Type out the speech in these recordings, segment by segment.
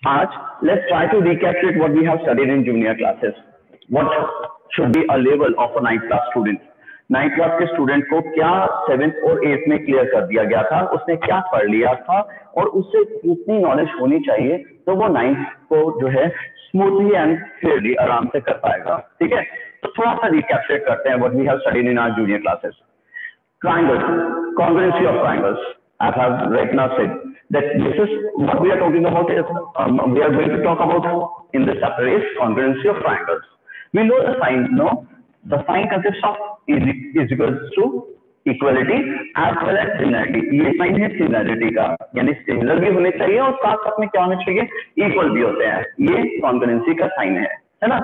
आज let's try to recapitulate what we have studied in junior classes. What should be a level of a 9th class student? 9th class के student को क्या 7th और 8th में clear कर दिया गया था, उसने क्या पढ़ लिया था और उससे कितनी नॉलेज होनी चाहिए तो वो 9th को जो है स्मूथली एंड फेयरली आराम से कर पाएगा. ठीक है, तो थोड़ा सा रिकैप्चुलेट करते हैं what we have studied in our junior classes. Triangles, congruency of triangles. I have right now said that this is what we are talking about. We are going to talk about in this chapter is congruency of triangles. We know the sign. No, the sign consists of is equals to equality as well as similarity. ये sign है similarity का, यानी similar भी होने चाहिए और साथ साथ में क्या होने चाहिए, इक्वल भी होते हैं. ये कॉन्ग्रुएंसी का साइन है ना.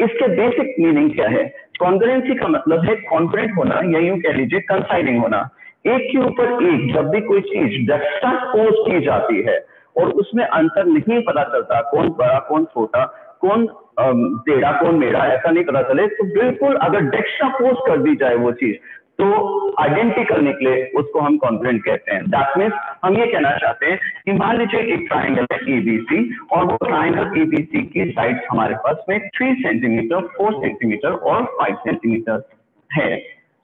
इसके बेसिक मीनिंग क्या है? कॉन्ग्रुएंसी का मतलब है कॉन्ग्रुएंट होना या यूं कह लीजिए कंसाइडिंग होना. एक के ऊपर एक जब भी कोई चीज जक्स्टापोज की जाती है और उसमें अंतर नहीं पता चलता, कौन बड़ा कौन छोटा, कौन टेढ़ा कौन मेढ़ा, ऐसा नहीं पता चले, तो बिल्कुल अगर जक्स्टापोज कर दी जाए वो चीज तो आइडेंटिकल निकले, उसको हम कॉन्ग्रुएंट कहते हैं. दैट मीन्स हम ये कहना चाहते हैं कि मान लीजिए एक ट्राइंगल है एबीसी और वो ट्राइंगल एबीसी की साइड्स हमारे पास में 3 सेंटीमीटर, 4 सेंटीमीटर और 5 सेंटीमीटर है,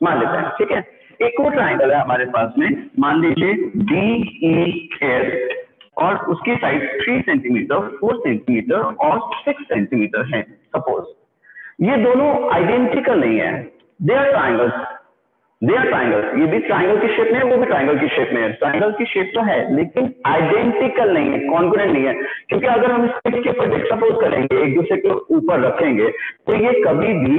मान लेते हैं. ठीक है, एक और ट्राइंगल है हमारे पास में, मान लीजिए DEF और उसकी साइड 3 सेंटीमीटर, 4 सेंटीमीटर और 6 सेंटीमीटर है. सपोज ये दोनों आइडेंटिकल नहीं है, दे आर ट्राइंगल्स. ये भी ट्राइंगल की शेप में है, वो भी ट्राइंगल की शेप में है. ट्राइंगल की शेप तो है लेकिन आइडेंटिकल नहीं है, कॉन्ग्रुएंट नहीं है. क्योंकि अगर हम इसके ऊपर जक्स्टापोज करेंगे, एक दूसरे के ऊपर रखेंगे, तो ये कभी भी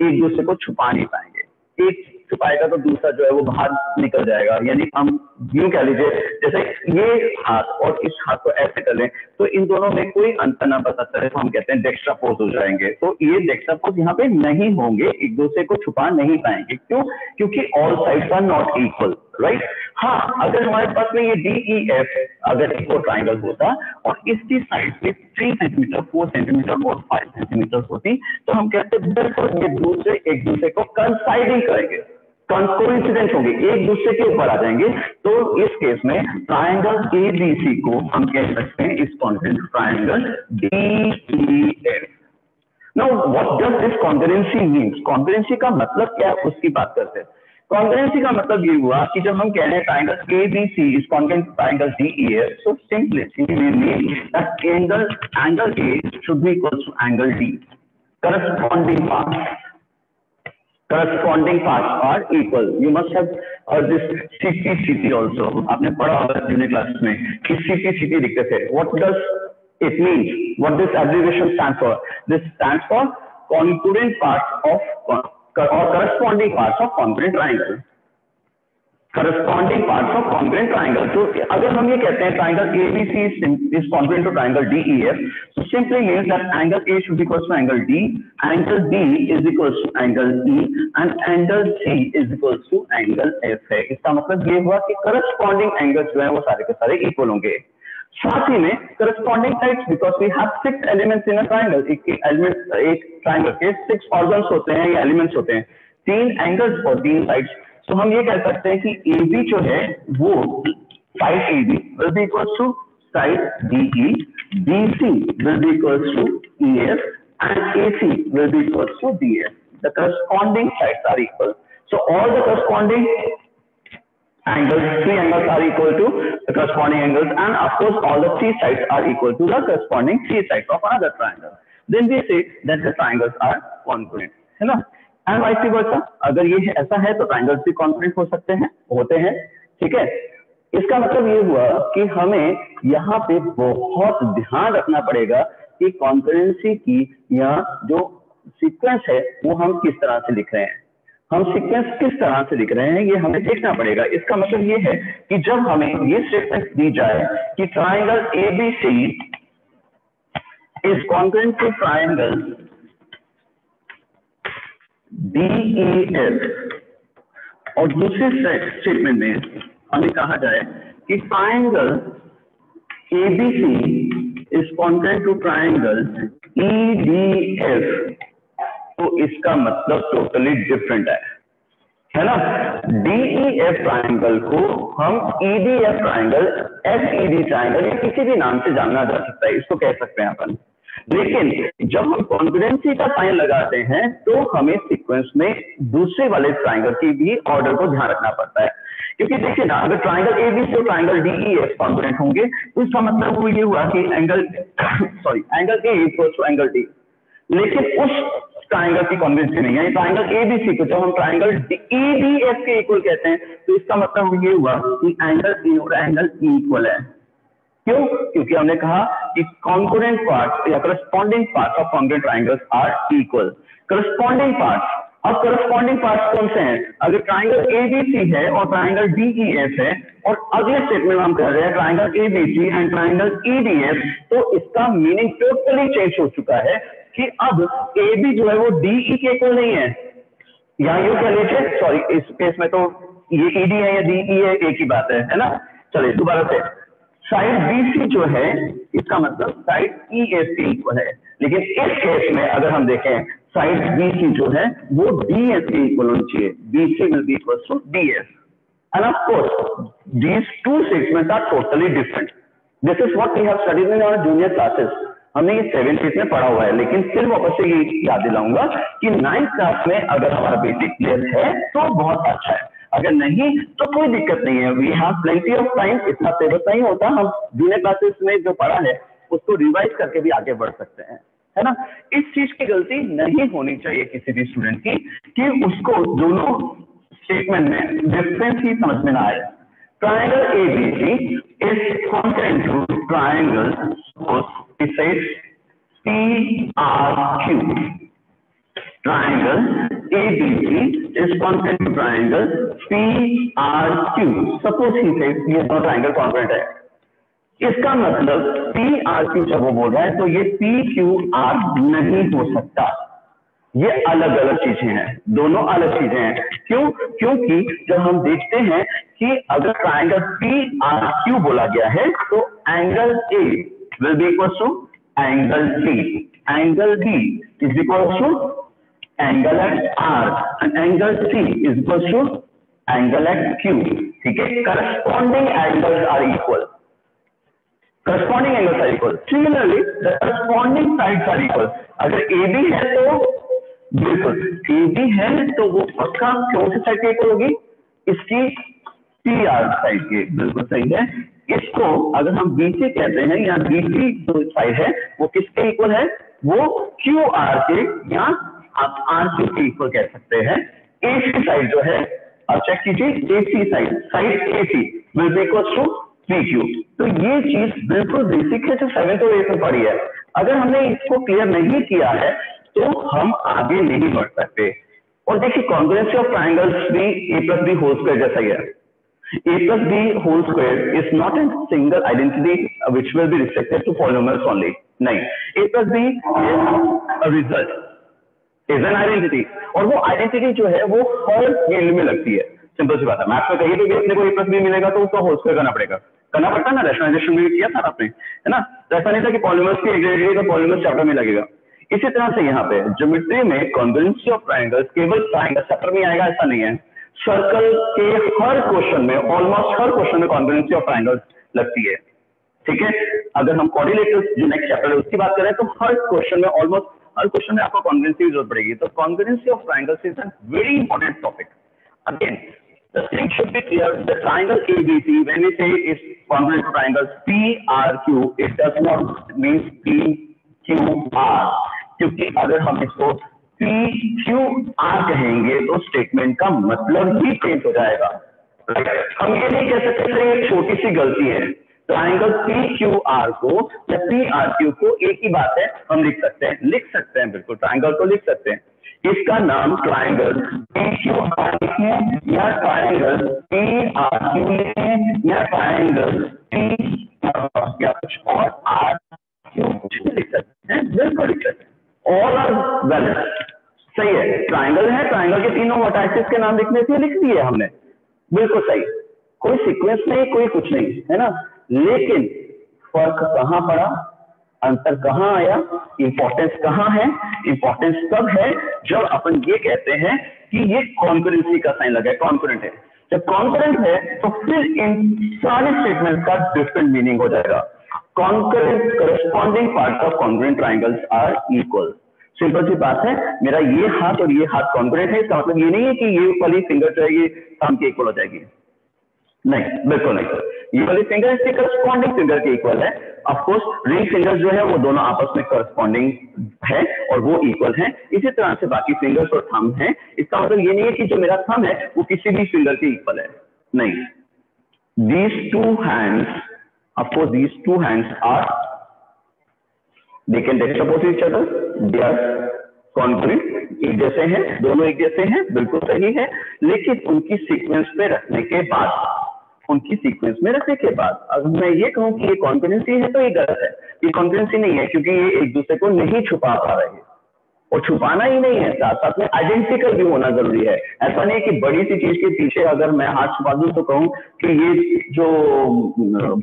एक दूसरे को छुपा नहीं पाएंगे. एक छुपाएगा तो दूसरा जो है वो बाहर निकल जाएगा. यानी हम यूं कह लीजिए जैसे ये हाथ और इस हाथ को ऐसे कर लें तो इन दोनों में कोई अंतर ना पता चले तो हम कहते हैं डेक्स्ट्रापोज हो जाएंगे. तो ये डेक्स्ट्रापोज यहाँ पे नहीं होंगे, एक दूसरे को छुपा नहीं पाएंगे. क्यों? क्योंकि all sides are not equal, right. हाँ, अगर हमारे पास में ये DEF अगर एक और ट्राइंगल होता और इसकी साइड पे 3 सेंटीमीटर, 4 सेंटीमीटर और 5 सेंटीमीटर होती तो हम कहते हैं बिल्कुल ये एक दूसरे को कंसाइडिंग करेंगे, कोइंसिडेंट होंगे, एक दूसरे के ऊपर आ जाएंगे. तो इस केस में ट्राइंगल ABC को हम कह सकते हैं इस congruent triangle DEF. Now what does this congruency means? Congruency का मतलब क्या है उसकी बात करते हैं. कॉन्ग्रुएंसी का मतलब ये हुआ कि जब हम कह रहे हैं triangle ABC is congruent triangle DEF, so simply we mean that angle A should be equal to angle D. Corresponding parts are equal. You must have heard this CPCT also. आपने पढ़ा होगा जूनियर क्लास में कि CPCT लिखते थे. What does it mean? What this abbreviation stands for? This stands for congruent parts of or corresponding parts of congruent triangle. Corresponding parts of congruent triangle. तो अगर हम ये कहते हैं triangle ABC is congruent to triangle DEF, so simply means that angle A should be equal to angle D, angle D is equal to angle E, and angle C is equal to angle F है. इसका मतलब ये हुआ कि corresponding angles जो है वो सारे के सारे equal होंगे. साथ ही में corresponding sides because we have 6 elements in a triangle. एक triangle के 6 organs होते हैं या elements होते हैं, 3 angles और 3 sides. तो हम ये कह सकते हैं कि AB जो है वो side AB will be equal to side DE, BC will be equal to EF and AC will be equal to DF. The corresponding sides are equal. So all the corresponding angles, 3 angles are equal to the corresponding angles, and of course all the 3 sides are equal to the corresponding 3 sides of another triangle. Then we say that the triangles are congruent, है ना. And vice versa, अगर ये ऐसा है तो triangles भी congruent हो सकते हैं, होते हैं. ठीक है, इसका मतलब ये हुआ कि हमें यहाँ पे बहुत ध्यान रखना पड़ेगा कि कॉन्ग्रुएंसी की या जो सीक्वेंस है वो हम किस तरह से लिख रहे हैं. हम सीक्वेंस किस तरह से लिख रहे हैं ये हमें देखना पड़ेगा. इसका मतलब ये है कि जब हमें ये स्टेटमेंट दी जाए कि triangle ABC is congruent to triangle DEF और दूसरे स्टेटमेंट में हमें कहा जाए कि triangle ABC is congruent to triangle EDF, तो इसका मतलब टोटली डिफरेंट है. है ना। DEF ट्राइंगल को हम EDF ट्राइंगल, FED ट्राइंगल या किसी भी नाम से जानना जा सकता है, इसको कह सकते हैं अपन। लेकिन जब हम कॉन्ग्रुएंसी का साइन लगाते हैं तो हमें सीक्वेंस में दूसरे वाले ट्राइंगल की भी ऑर्डर को ध्यान रखना पड़ता है, क्योंकि देखिए ना, अगर ट्राइंगल ABC और ट्राइंगल DEF कॉन्ग्रुएंट होंगे तो इसका मतलब वो ये हुआ कि angle angle A equals to angle D, लेकिन उस ट्राइंगल की कॉन्ग्रुएंसी नहीं है। ट्राइंगल ABC को जब हम ट्राइंगल EDF के इक्वल कहते हैं तो इसका मतलब ये हुआ कि एंगल A और एंगल E इक्वल है। क्यों? क्योंकि हमने कहा कि कॉन्ग्रुएंट पार्ट्स या corresponding parts of congruent triangles are equal. Corresponding parts, अब करस्पॉन्डिंग पार्ट्स कौन से हैं? अगर ट्राइंगल ABC है और ट्राइंगल DEF है और अगले स्टेटमेंट हम कर रहे हैं triangle ABC and triangle EDF, तो इसका मीनिंग टोटली चेंज हो चुका है कि अब AB जो है वो DE के इक्वल नहीं है, या यूं कह लीजिए, सॉरी इस केस में तो ये ED है या DE है, एक ही बात है ना। चलिए दोबारा से, साइड BC जो है इसका मतलब साइड EF के इक्वल है, लेकिन इस केस में अगर हम देखें साइड BC जो है वो DS के इक्वल होनी चाहिए। BC will be equal to DS, and of course these two segments are totally different. This is what we have studied in our junior classes. हमने ये 7th 8th में पढ़ा हुआ है, लेकिन फिर वापस से ये याद दिलाऊंगा कि 9th क्लास में अगर हमारा बेसिक क्लियर है तो बहुत अच्छा है, अगर नहीं तो कोई दिक्कत नहीं है। We have plenty of time, इतना सिलेबस नहीं होता, हम जूनियर क्लासेस में जो पढ़ा है उसको रिवाइज करके भी आगे बढ़ सकते हैं, है ना। इस चीज की गलती नहीं होनी चाहिए किसी भी स्टूडेंट की कि उसको दोनों स्टेटमेंट में डिफरेंस ही समझ में ना आए। Triangle ABC is congruent to triangle, suppose it says PRQ. Triangle ABC is congruent to triangle PRQ. Suppose he says ये दो ट्राइंगल कॉन्ग्रुएंट है, इसका मतलब PRQ जब वो बोल रहा है तो ये PQR नहीं हो सकता, ये अलग अलग चीजें हैं, दोनों अलग चीजें हैं। क्यों? क्योंकि जब हम देखते हैं कि अगर ट्राइंगल PRQ बोला गया है तो angle A will be equal to angle D, angle D is equal to angle at R and angle C is equal to angle at Q। ठीक है, corresponding angles are equal, corresponding angles are equal. Similarly, the corresponding sides are equal. अगर AB है तो बिल्कुल AB है तो वो पक्का कौन सी साइड के इक्वल होगी? इसकी PR साइड के, बिल्कुल सही है। इसको अगर हम BC कहते हैं या BC जो साइड है वो किसके इक्वल है? वो QR के या आप RQ के इक्वल कह सकते हैं। AC साइड जो है, अब चेक कीजिए, AC side AC will be equal to PQ। तो ये चीज बिल्कुल बेसिक है जो 7th और 8th में पढ़ी है। अगर हमने इसको क्लियर नहीं किया है तो हम आगे नहीं बढ़ सकते। और देखिए कॉन्ग्रुएंसी ऑफ ट्राइंगल्स भी A+B होल स्क्वायर जैसा ही है। A+B whole square is not a single identity which will be restricted to polynomials only, नहीं, A+B is a result, is an identity, और वो आइडेंटिटी जो है वो हर फील्ड में लगती है। सिंपल सी बात है, मैथ्स में कहीं पे भी अपने को A+B मिलेगा तो उसका होल स्क्वायर करना पड़ता है ना, रैशनलाइजेशन में किया था आपने, है ना। तो ऐसा नहीं था कि पॉलीमर्स की एग्जैक्टली तो पॉलीमर्स चैप्टर में लगेगा। इसी तरह से यहाँ पे ज्योमेट्री में कॉन्ग्रुएंसी ऑफ ट्राइंगल्स केवल ट्राइंगल चैप्टर में आएगा ऐसा नहीं है, सर्कल के हर क्वेश्चन में, ऑलमोस्ट हर क्वेश्चन में कॉन्ग्रुएंसी ऑफ ट्राइंगल्स लगती है। ठीक है, अगर हम कोऑर्डिनेटर्स जो नेक्स्ट चैप्टर है उसकी बात करें तो हर क्वेश्चन में, ऑलमोस्ट हर क्वेश्चन में आपको कॉन्ग्रुएंसी की जरूरत पड़ेगी। तो congruency of triangles is a very important topic. Again the thing should be clear, the triangle ABC, when we say is congruent to triangles PRQ, it does not mean PQR, क्योंकि अगर हम इसको PQR कहेंगे तो statement का मतलब ही change हो जाएगा। हम ये नहीं कह सकते ये छोटी सी गलती है, ट्राइंगल PQR को या PRQ को एक ही बात है, हम लिख सकते हैं बिल्कुल, ट्राइंगल को लिख सकते हैं। इसका नाम ट्राइंगल PQR लिखें या ट्राइंगल PRQ लिखें या ट्राइंगल या कुछ और RQ लिख सकते हैं, बिल्कुल लिख सकते हैं, ऑल आर वैलिड, सही है। ट्राइंगल है, ट्राइंगल के तीनों वर्टाइसेस के नाम लिखने थे, लिख दिए हमने, बिल्कुल सही, कोई सीक्वेंस नहीं, कोई कुछ नहीं, है ना। लेकिन फर्क कहां पड़ा? अंतर कहाँ आया, इंपॉर्टेंस कहाँ है? इंपॉर्टेंस तब है जब अपन ये कहते हैं कि ये कॉन्करेंसी का साइन लगा है, कॉन्करेंट है। जब कॉन्करेंट है तो फिर इन सारे स्टेटमेंट का डिफरेंट मीनिंग हो जाएगा। Concurrent corresponding part of congruent triangles are equal. Simple सी बात है, मेरा ये हाथ और ये हाथ कॉन्ग्रुएंट है, इसका मतलब ये नहीं है कि ये वाली फिंगर जो है ये थंब के इक्वल हो जाएगी, नहीं, बिल्कुल नहीं। ये वाली फिंगर इसके करस्पॉन्डिंग फिंगर के इक्वल है। ऑफ कोर्स रिंग फिंगर जो है वो दोनों आपस में करस्पॉन्डिंग है और वो इक्वल है। इसी तरह से बाकी फिंगर्स और थंब हैं। इसका मतलब ये नहीं है कि जो मेरा थंब है वो किसी भी फिंगर के इक्वल है, नहीं। These two hands, of course, these two hands are, they can juxtapose each other, they are congruent, एक जैसे हैं, दोनों एक जैसे हैं, बिल्कुल सही है। लेकिन उनकी सीक्वेंस में रखने के बाद, अगर मैं ये कहूं कि ये कॉन्ग्रुएंसी है तो ये गलत है। ये कॉन्ग्रुएंसी नहीं है, क्योंकि ये एक दूसरे को नहीं छुपा पा रहे हैं। और छुपाना ही नहीं है, साथ साथ में आइडेंटिकल भी होना जरूरी है। ऐसा नहीं है कि बड़ी सी चीज के पीछे अगर मैं हाथ छुपा दूं तो कहूं कि ये जो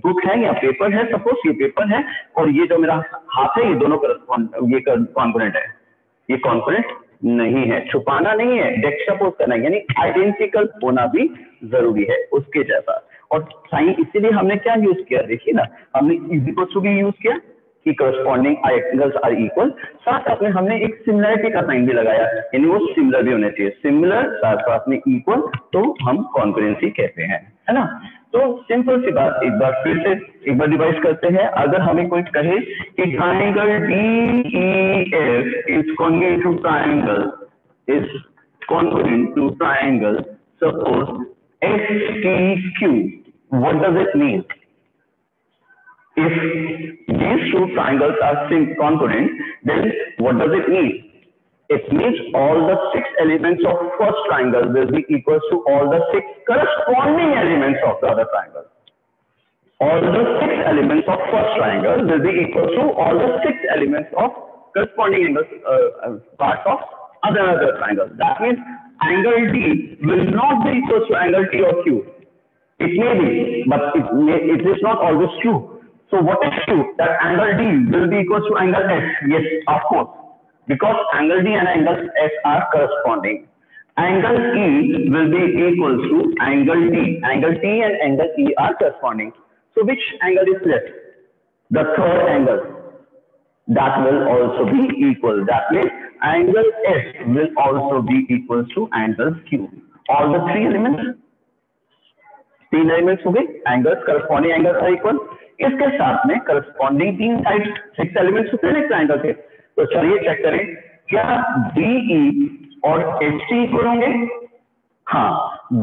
बुक है या पेपर है, सपोज ये पेपर है और ये जो मेरा हाथ है, ये दोनों ये कॉन्ग्रुएंट है। ये कॉन्ग्रुएंट नहीं है, छुपाना नहीं है, जुक्सटापोज करना है, यानी आइडेंटिकल होना भी जरूरी है उसके जैसा। और साइन इसीलिए हमने क्या यूज किया, देखिए ना, हमने इक्वल टू भी यूज किया कि करस्पॉन्डिंग एंगल्स आर इक्वल, साथ साथ में हमने एक सिमिलरिटी का साइन भी लगाया, यानी वो सिमिलर भी होने चाहिए। सिमिलर साथ साथ में इक्वल, तो हम कॉन्ग्रुएंसी कहते हैं, है ना। तो सिंपल सी बात, एक बार फिर से एक बार रिवाइज करते हैं। अगर हमें कोई कहे कि triangle DEF is congruent to triangle, is congruent to triangle suppose STQ, what does it mean? If these two triangles are congruent, then what does it mean? It means all the 6 elements of first triangle will be equal to all the 6 corresponding elements of the other triangle. All the 6 elements of first triangle will be equal to all the 6 elements of corresponding angles, parts of other triangle. That means angle D will not be equal to angle T or Q. It may be, but it is not always true. So what is true? That angle D will be equal to angle S. Yes, of course, because angle D and angle S are corresponding. Angle E will be equal to angle T. Angle T and angle E are corresponding. So which angle is left? The third angle. That will also be equal. That means angle S will also be equal to angle Q. All the 3 elements, 3 elements हो गए, angles corresponding angles are equal. इसके साथ में corresponding 3 side 6 elements होते हैं triangle के। तो चलिए चेक करें, क्या DE और HT इक्वल होंगे? हाँ,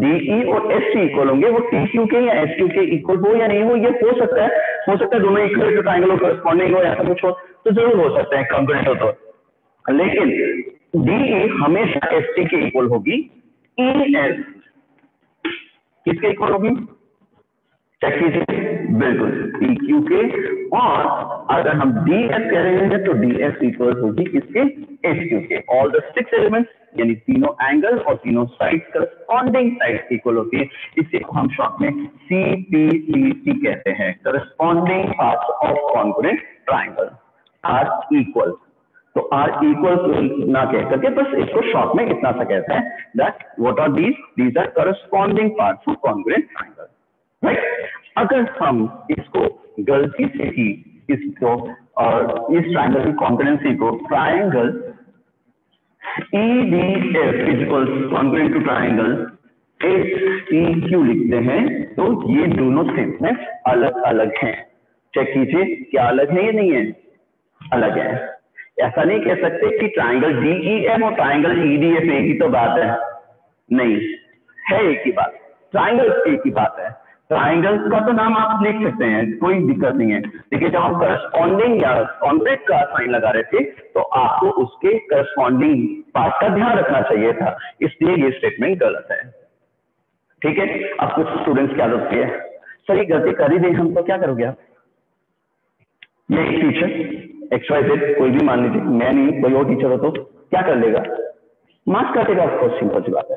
DE और HT इक्वल होंगे। वो TQ के या SQ के इक्वल हो या नहीं हो, ये हो सकता है दोनों इक्वल ट्रायंगल हो, करस्पॉन्डिंग हो, ऐसा कुछ हो तो जरूर हो सकता है, कॉन्ग्रुएंट हो तो। लेकिन DE हमेशा ST के इक्वल होगी। ES किसके इक्वल होगी? चेक कीजिए, बिल्कुल PQ के। और अगर हम DS कह रहे हैं तो DS इक्वल होगी किसके? HQ के। ऑल द 6 एलिमेंट्स यानी तीनों एंगल और तीनों साइड करस्पॉन्डिंग साइड इक्वल होती है। इसे हम शॉर्ट में CPCT कहते हैं, corresponding parts of congruent triangle are equal. तो आर इक्वल ना कह करके बस इसको शॉर्ट में इतना सा कहते हैं, that what are these are corresponding parts of congruent triangle, right. अगर हम इसको गलती से ही इसको और इस ट्रायंगल की कॉन्ग्रुएंसी को triangle EDF is equal congruent to triangle HTQ लिखते हैं, तो ये दोनों स्टेटमेंट्स अलग अलग हैं। चेक कीजिए, क्या अलग है या नहीं है? अलग है। ऐसा नहीं कह सकते कि ट्रायंगल DEF और ट्रायंगल EDF एक ही तो बात है, नहीं है, एक ही बात। ट्रायंगल एक ही बात है। ट्रायंगल का तो नाम आप लिख सकते हैं, कोई दिक्कत नहीं है। देखिए, जब हम करस्पॉन्डिंग या कॉन्ग्रुएंट का साइन लगा रहे थे तो आपको उसके करस्पॉन्डिंग पार्ट का ध्यान रखना चाहिए था, इसलिए ये स्टेटमेंट गलत है। ठीक है। अब कुछ स्टूडेंट्स क्या करते हैं, सर ये गलती कर ही दें हम तो क्या करोगे आप? ये टीचर XYZ कोई भी मान लीजिए, मैं नहीं कोई और टीचर हो तो क्या कर लेगा? मार्क्स काटेगा। ऑफकोर्स सिंपल सी बात है,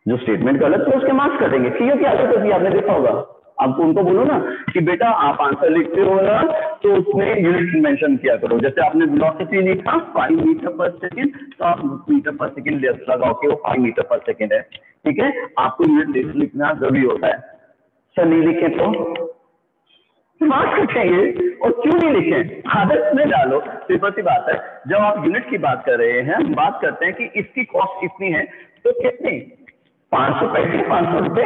जो स्टेटमेंट गलत है उसके मार्क्स काटेंगे। क्यों? क्या आदत होती है, आपने देखा होगा। आपको उनको बोलो ना कि बेटा आप आंसर लिखते हो ना तो उसमें यूनिट मेंशन किया करो। जैसे आपने वेलोसिटी लिखा 5 मीटर पर सेकेंड, तो आप मीटर पर सेकेंड लगाओ कि वो 5 मीटर पर सेकेंड है, ठीक है। आपको यूनिट लिखना जरूरी होता है। सर नहीं लिखे तो मार्क्स कटेंगे, और क्यों नहीं लिखे, आदत में डालो। सिंपल सी बात है, जब आप यूनिट की बात कर रहे हैं, हम बात करते हैं कि इसकी कॉस्ट इतनी है, तो कितनी, 500 पैसे, 500 रुपए,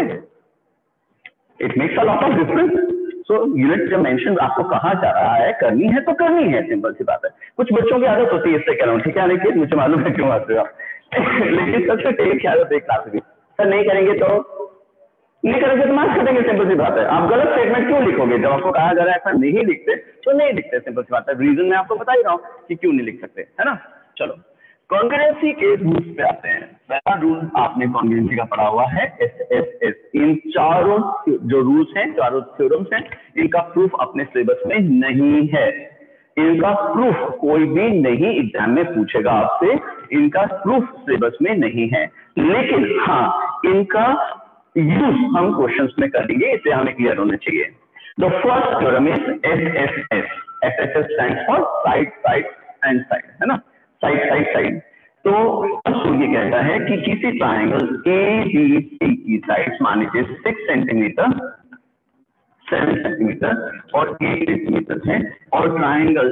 it makes a lot of difference. So unit जब मेंशन आपको कहा जा रहा है, करनी है तो करनी है, सिंपल सी बात है। कुछ बच्चों की आदत होती है, इससे कह रहा हूँ, ठीक है, लेकिन मुझे मालूम है क्यों आते हो आप लेकिन सबसे टेक क्या आदत एक क्लास में, सर नहीं करेंगे तो नहीं करेंगे तो मार्क्स कटेंगे, सिंपल सी बात है। आप गलत स्टेटमेंट क्यों लिखोगे, जब आपको कहा जा रहा है ऐसा नहीं लिखते तो नहीं लिखते, सिंपल सी बात है। रीजन मैं आपको बता ही रहा हूँ कि क्यों नहीं लिख सकते, है ना। चलो कॉन्ग्रुएंसी के रूल्स पे आते हैं। पहला रूल आपने कॉन्ग्रुएंसी का पढ़ा हुआ है, SSS। इन चारों जो रूल्स हैं, चारों थ्योरम्स हैं, इनका प्रूफ अपने सिलेबस में नहीं है। इनका प्रूफ कोई भी नहीं एग्जाम में पूछेगा आपसे, इनका प्रूफ सिलेबस में नहीं है, लेकिन हाँ इनका यूज हम क्वेश्चंस में करेंगे, इसे हमें क्लियर होना चाहिए। The first theorem is SSS। SSS stands for side side and side, है ना, साइड साइड साइड। तो ये कहता है कि किसी ट्राइंगल ABC की साइड्स मान लीजिए 6 सेंटीमीटर, 7 सेंटीमीटर और 8 सेंटीमीटर है, और ट्राइंगल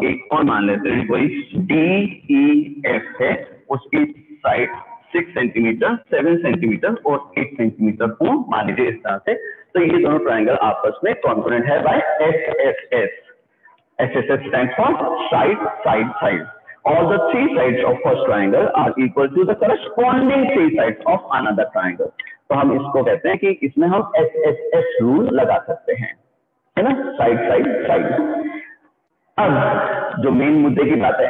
एक और मान लेते हैं कोई DEF है, उसकी साइड 6 सेंटीमीटर, 7 सेंटीमीटर और 8 सेंटीमीटर को मान लीजिए इस तरह से। तो ये दोनों ट्राइंगल आपस में कॉन्ग्रुएंट है bye SSS। SSS stands for side, side, side. All the three sides of first triangle are equal to the corresponding three sides of another triangle. तो हम इसको कहते हैं कि इसमें हम SSS रूल लगा सकते हैं, है ना, साइड साइड साइड। अब जो मेन मुद्दे की बात है,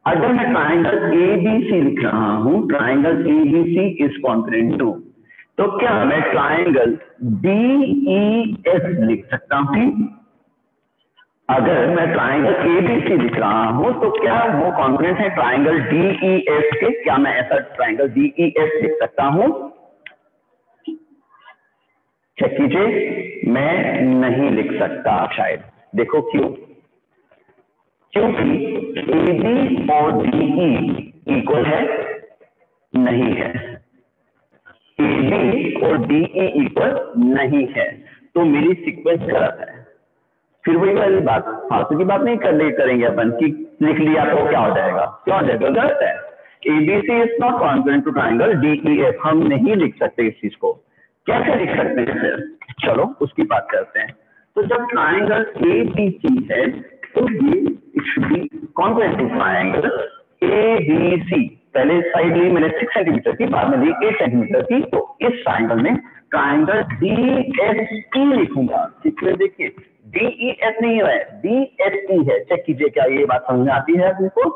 अगर मैं ट्राइंगल ABC लिख रहा हूं, triangle ABC is congruent to, तो क्या मैं ट्राइंगल DEF लिख सकता हूं? अगर मैं ट्राइंगल ABC लिख रहा हूं तो क्या वो कॉन्ग्रुएंट है ट्राइंगल DEF के? क्या मैं ऐसा ट्राइंगल DEF लिख सकता हूं? चेक कीजिए, मैं नहीं लिख सकता शायद। देखो क्यों? क्योंकि AB और DE इक्वल है, नहीं है। AB और DE इक्वल नहीं है, तो मेरी सीक्वेंस गलत है। फिर वही वाली बात, फालतू की बात नहीं करेंगे अपन कि लिख लिया तो क्या हो जाएगा, क्या हो जाएगा, गलत है। ABC is not congruent to triangle DEF, हम नहीं लिख सकते इस चीज को। कैसे लिख सकते हैं फिर? चलो उसकी बात करते हैं। तो जब ट्राइंगल ABC है तो ये it should be congruent to triangle ABC। पहले साइड ली मैंने 6 सेंटीमीटर की, बाद में ली 8 सेंटीमीटर की, तो इस ट्राइंगल में ट्राइंगल DSE लिखूंगा। इसमें देखिए DEF नहीं है, DSE है। चेक कीजिए क्या ये बात समझ में आती है आपको?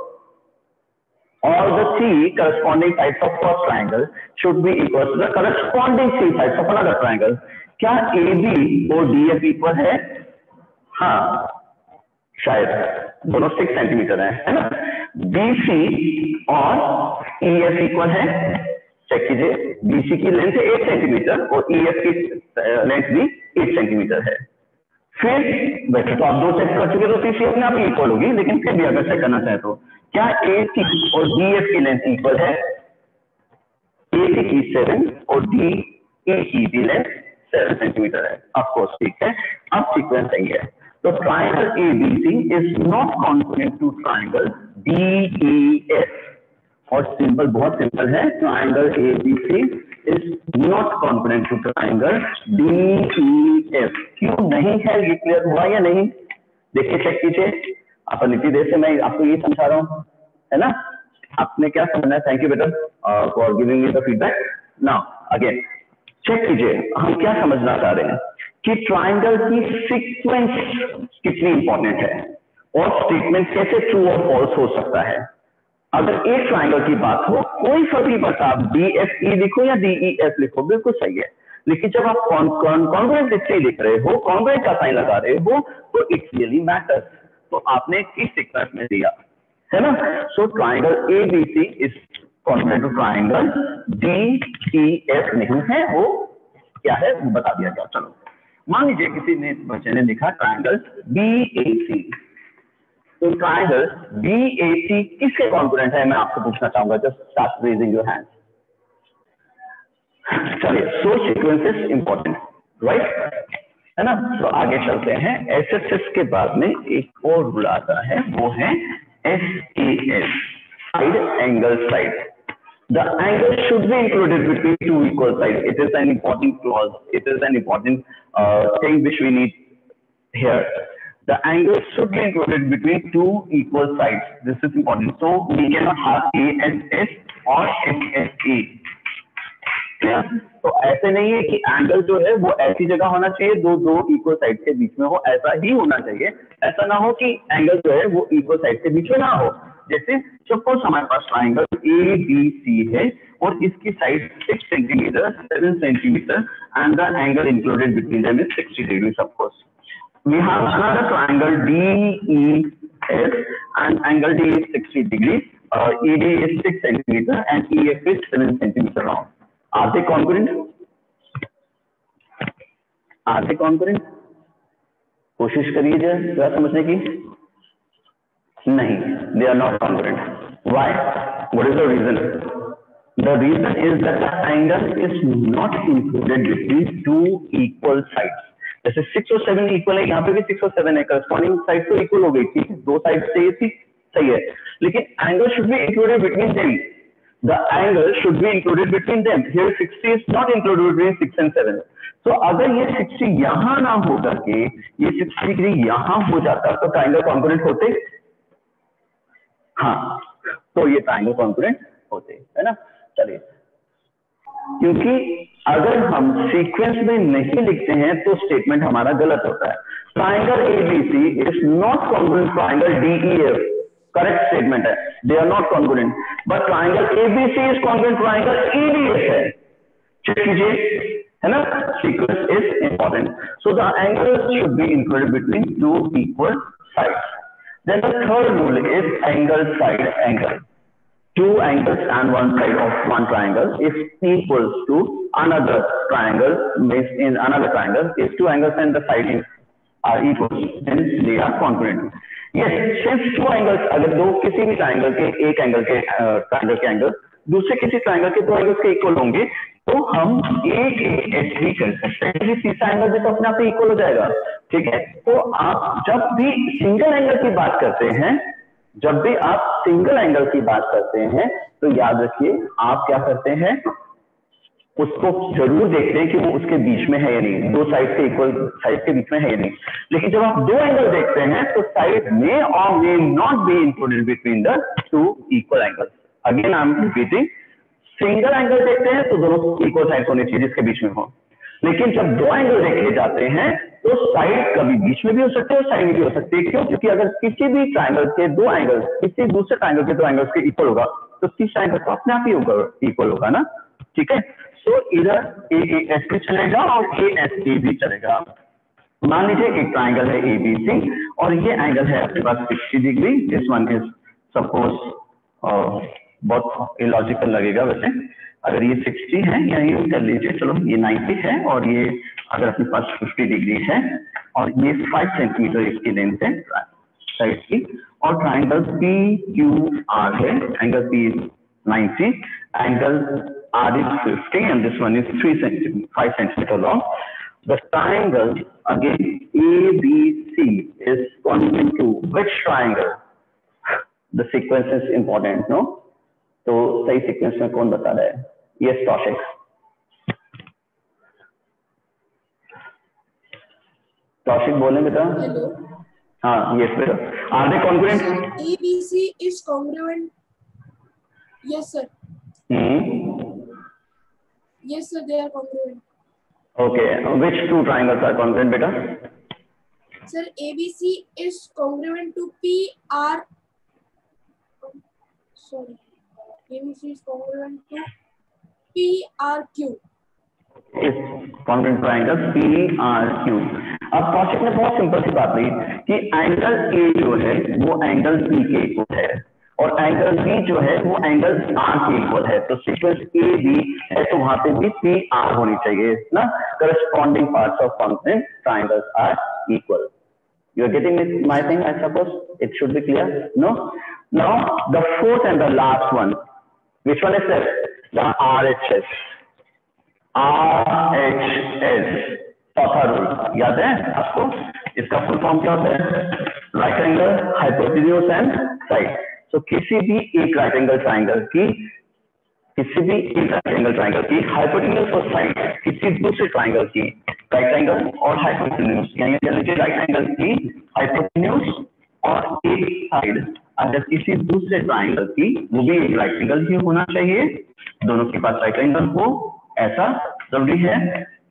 All the three corresponding sides of first triangle should be equal to the corresponding three sides of another triangle. क्या AB और DF इक्वल है? हाँ शायद, दोनों 6 सेंटीमीटर है ना। BC और EF इक्वल है, चेक कीजिए, BC की लेंथ है 8 सेंटीमीटर और EF की लेंथ भी 8 सेंटीमीटर है। फिर वैसे तो आप 2 चेक कर चुके तो तीसरी अपने आप इक्वल होगी, लेकिन फिर भी अगर चेक करना चाहे तो क्या AC और DF की लेंथ इक्वल है? AC की 7 और DE की लेंथ 7 सेंटीमीटर है। ऑफ कोर्स ठीक है, अब सीक्वेंस सही है। तो triangle ABC is not congruent to triangle DEF। और सिंपल, बहुत सिंपल है, triangle ABC is not congruent to triangle DEF। क्यों नहीं है, ये क्लियर हुआ या नहीं? देखिए चेक कीजिए, अपन इतनी देर से मैं आपको ये समझा रहा हूँ, है ना। आपने क्या समझना है? थैंक यू बेटा for giving me the feedback. Now again check कीजिए, हम क्या समझना चाह रहे हैं कि ट्राइंगल की सीक्वेंस कितनी इंपॉर्टेंट है और स्टेटमेंट कैसे ट्रू और फॉल्स हो सकता है। अगर एक ट्राइंगल की बात हो, कोई फर्क नहीं पड़ता आप DFE लिखो या DEF लिखो, बिल्कुल सही है। लेकिन जब आप कॉन्ग्रुएंट इसलिए लिख रहे हो, कॉन्ग्रुएंट का साइन लगा रहे हो, तो इट रियली मैटर्स। तो आपने किस सीक्वेंस में दिया, है ना। So triangle ABC is congruent to triangle DEF नहीं है, वो क्या है वो बता दिया गया। चलो मान लीजिए किसी ने बच्चे ने लिखा ट्राइंगल BAC, तो ट्राइंगल BAC किसके कॉन्ग्रुएंट है, मैं आपसे पूछना चाहूंगा, just start raising your hand. चलिए, सो सीक्वेंस इज इंपॉर्टेंट, राइट, है ना। तो आगे चलते हैं। SSS के बाद में एक और रूल आता है, वो है SAS, side angle side. The angle should be included between two equal sides. It is an important clause. It is an important thing which we need here. The angle should be included between two equal sides. This is important. So we cannot have ASS or SSA. तो ऐसे नहीं है कि angle जो है वो ऐसी जगह होना चाहिए दो इक्वल साइड के बीच में हो, ऐसा ही होना चाहिए। ऐसा ना हो कि एंगल जो है वो इक्वल साइड के बीच में ना हो। जैसे सपोज हमारे पास ट्राइंगल ABC है और इसकी side 6 centimetre 7 centimetre and the angle included between them is 60 degree. Suppose we have another triangle DEF and angle D is 60 degrees, ED is 6 centimeter and EF is 7 centimeter long. Are they congruent? Are they congruent? कोशिश करिए जरा समझने की। नहीं, they are not congruent. Why? What is the reason? The reason is that the angle is not included between two equal sides. जैसे 6 और 7 equal है, यहाँ पे भी 6 और 7 है, करस्पॉन्डिंग साइड तो इक्वल हो गई, ठीक है, दो साइड से ये थी, सही है, लेकिन angle should be included between them. The angle should be included between them. Here 60 is not included between 6 and 7। तो अगर ये 60 यहाँ ना हो करके ये 60 डिग्री यहाँ हो जाता तो ट्राइंगल कॉन्ग्रुएंट होते? हाँ, तो ये ट्राइंगल कॉन्ग्रुएंट होते, है ना। चलिए, क्योंकि अगर हम सीक्वेंस में नहीं लिखते हैं तो स्टेटमेंट हमारा गलत होता है। Triangle ABC is not congruent triangle DEF, correct statement है, they are not congruent, but triangle ABC is congruent triangle EDF है। चेक कीजिए, है ना, sequence is important. So the angle should be included between two equal sides. Then the third rule is angle side angle. Two angles and one side of one triangle is equals to another triangle, means in another triangle if two angles and the sides are equal, then they are congruent. Yes, since two angles, अगर दो किसी भी triangle के एक angle के triangle के angle दूसरे किसी triangle के दो एंगल्स के इक्वल होंगे तो हम एक भी कर सकते हैं, तीसरा एंगल भी तो अपने आप इक्वल हो जाएगा, ठीक है। तो आप जब भी सिंगल एंगल की बात करते हैं, जब भी आप सिंगल एंगल की बात करते हैं तो याद रखिए आप क्या करते हैं, उसको जरूर देखते हैं कि वो उसके बीच में है या नहीं, दो साइड के इक्वल साइड के बीच में है या नहीं। लेकिन जब आप दो एंगल देखते हैं तो साइड में और may not be included between the two equal angles. Again I am repeating, single angle देखते हैं तो दोनों इक्वल साइड होने चाहिए जिसके बीच में हो, लेकिन जब दो एंगल देखे जाते हैं तो साइड कभी बीच में भी हो सकते हैं और साइड में भी हो सकती है। क्यों? क्योंकि अगर किसी भी ट्राइंगल के दो एंगल किसी दूसरे ट्राइंगल के दो एंगल्स के इक्वल होगा तो तीसरा एंगल तो अपने आप ही होगा इक्वल होगा ना, ठीक है। सो इधर AAS भी चलेगा और ASA भी चलेगा। मान लीजिए एक ट्राइंगल है ABC और ये एंगल है आपके पास 60 degree, this one is suppose, बहुत इलॉजिकल लगेगा वैसे, अगर ये 60 है या ये कर लीजिए, चलो ये 90 है और ये अगर अपने पास 50 डिग्री है और ये 5 सेंटीमीटर इसकी लेंथ है साइड की, और ट्राइंगल PQR है, angle P is 90, angle R is 50 and this one is 5 centimeter long. The triangle again ABC is congruent to which triangle? The sequence is important, no? तो सही sequence में कौन बता रहा है? Yes, Kaushik. Kaushik बोले बेटा। Hello. हाँ, yes बेटा। Are they congruent? ABC is congruent. Yes sir. Yes sir, they are congruent. Okay. Which two triangles are congruent बेटा? Sir, ABC is congruent to PR. Sorry. ABC is congruent to PRQ. इस congruent triangle PRQ। अब कौशिक ने बहुत simple सी बात कही कि angle A जो है वो एंगल P के इक्वल है, और एंगल बी जो है वो एंगल आर के इक्वल है, तो सीक्वेंस ए बी है तो वहां पे भी पी आर होनी चाहिए ना, corresponding parts of congruent triangles are equal. You are getting it, my thing, I suppose it should be clear. No, now the fourth and the last one, which one is that? The RHS. RHS चौथा rule याद है आपको? इसका full form क्या होता है? Right angle, hypotenuse and side. So किसी भी एक राइट एंगल ट्राइंगल की, किसी भी एक राइट एंगल ट्राइंगल की हाइपोटेन्यूज और साइड किसी दूसरे ट्राइंगल की राइट एंगल और हाइपोटेन्यूज, यानी राइट एंगल की हाइपोटेन्यूज और एक साइड अगर किसी दूसरे ट्राइंगल की, वो भी एक राइट एंगल ही होना चाहिए, दोनों के पास राइट एंगल हो ऐसा जरूरी है.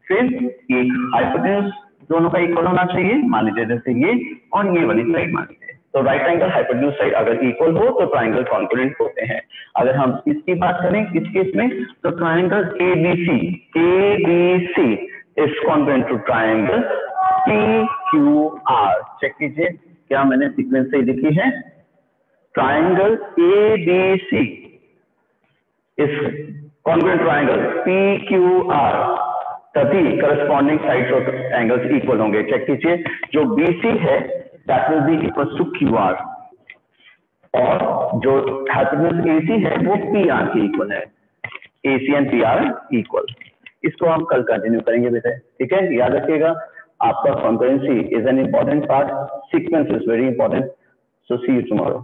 फिर एक हाइपोटेन्यूज दोनों का इक्वल होना चाहिए, मान लीजिए जैसे ये और ये वाली साइड मान लीजिए, तो राइट एंगल हाइपोटेन्यूज साइड अगर इक्वल हो तो ट्राइंगल कॉन्ग्रुएंट होते हैं. अगर हम इसकी बात करें इस केस में तो triangle ABC is congruent to triangle PQR. Check कीजिए क्या मैंने सीक्वेंस से लिखी है. Triangle ABC is congruent triangle PQR तभी corresponding sides of angles equal होंगे. चेक कीजिए जो बीसी है that will be equal to QR और जो हाइपोटेन्यूज एसी है वो पीआर के इक्वल है. AC and PR equal. इसको हम कल कंटिन्यू करेंगे बेटा, ठीक है. याद रखिएगा आपका concurrency is an important part, sequence is very important. So see you tomorrow.